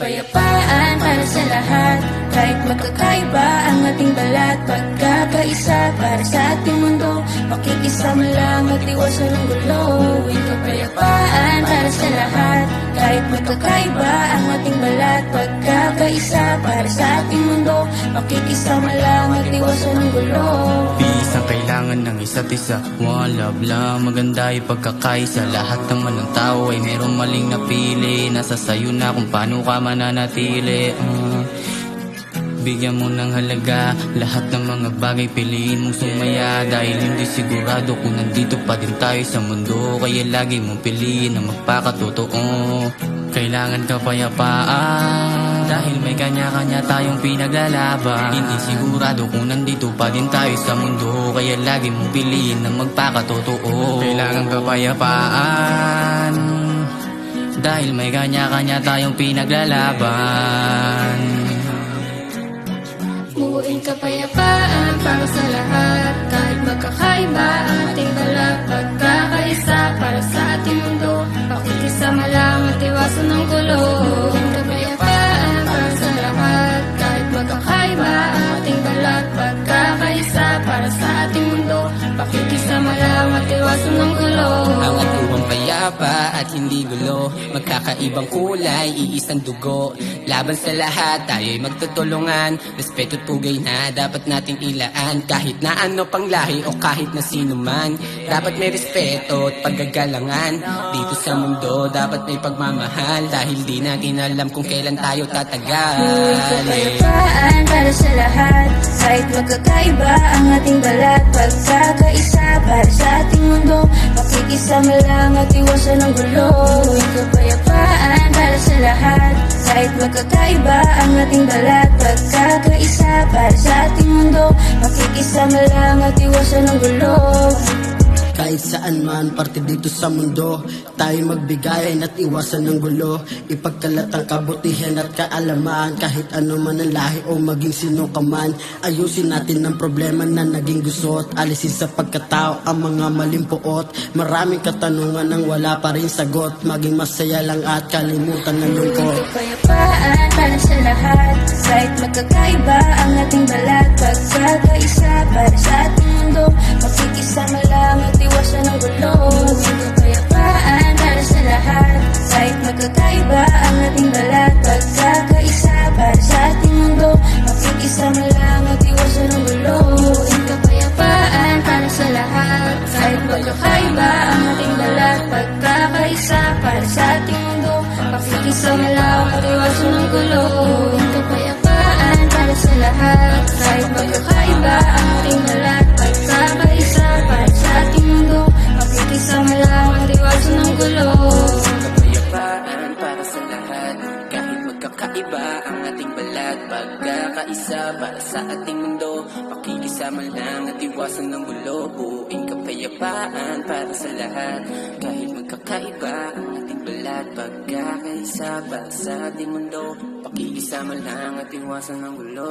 kapayapaan para sa lahat. Kahit magkakaiba ang ating balat, pagkakaisa para sa ating mundo. Makikisama lang at iwasan ang gulo. Yung kapayapaan para sa lahat. Kahit magkakaiba ang ating balat, pagkakaisa para sa ating mundo. Makikisama lang at iwasan ang gulo. Peace ang kailangan ng isa't isa. One love lang, maganda yung pagkakaisa. Lahat naman ng tao ay merong maling napili. Nasa sayo na kung paano ka mananatili. Bigyan mo ng halaga lahat ng mga bagay, piliin mong sumaya. Dahil hindi sigurado kung nandito pa din tayo sa mundo. Kaya lagi mong piliin na magpakatotoo. Kailangan kapayapaan dahil may kanya-kanya tayong pinaglalaban. Hindi sigurado kung nandito pa din tayo sa mundo. Kaya lagi mong piliin na magpakatotoo. Kailangan kapayapaan dahil may kanya-kanya tayong pinaglalaban. Buuin kapayapaan para sa lahat. Kahit magkakaiba ang ating balat, pagkakaisa para sa ating mundo. Pakikisama lang at iwasan ng gulo. Buuin kapayapaan para sa lahat. Kahit magkakaiba ang ating balat, pagkakaisa para sa ating mundo. Pakikisama lang at iwasan ng gulo. Ang atuwang payapa at hindi gulo, magkakaibang kulay, iisang dugo. Laban sa lahat, tayo'y magtutulungan. Respeto at pugay na dapat nating ilaan. Kahit na ano pang lahi o kahit na sino man, dapat may respeto at paggagalangan. Dito sa mundo, dapat may pagmamahal. Dahil di natin alam kung kailan tayo tatagal. Kapayapaan para sa lahat. Kahit magkakaiba ang ating balat, pagkakaisa para sa ating mundo. Makikisama lang at iwasan ang gulo. Kapayapaan para sa lahat. Kahit magkakaiba ang ating balat, pagkakaisa para sa ating mundo. Makikisama lang at iwasan ang gulo. Kahit saan man, parte dito sa mundo, tayo magbigayan at iwasan ng gulo. Ipagkalat ang kabutihan at kaalaman. Kahit ano man ang lahi o maging sino ka man, ayusin natin ang problema na naging gusot. Alisin sa pagkatao ang mga maling puot. Maraming katanungan ang wala pa rin sagot. Maging masaya lang at kalimutan ng lungkot. Kapayapaan para sa lahat. Kahit magkakaiba ang ating balat, pagkakaisa para sa ating mundo. Makikisama lang at iwasan ang gulo. Kapayapaan para sa lahat. Kahit magkakaiba ang ating balat, pagkakaisa para sa ating mundo. Makikisama lang at iwasan ang gulo. Kapayapaan para sa lahat. Kahit magkakaiba ang ating balat, pagkakaisa para sa ating mundo. Makikisama lang at iwasan ang gulo. Kapayapaan para sa lahat. Kahit magkakaiba ang ating balat, pagkakaisa para sa ating mundo. Makikisama lang at iwasan ang gulo. Kapayapaan para sa lahat. Kahit magkakaiba ang ating balat, pagkakaisa para sa ating mundo. Makikisama lang at iwasan ng gulo. Buuing kapayapaan para sa lahat. Kahit magkakaiba ang ating balat, pagkakaisa para sa ating mundo. Pakikisama lang at iwasan ng gulo.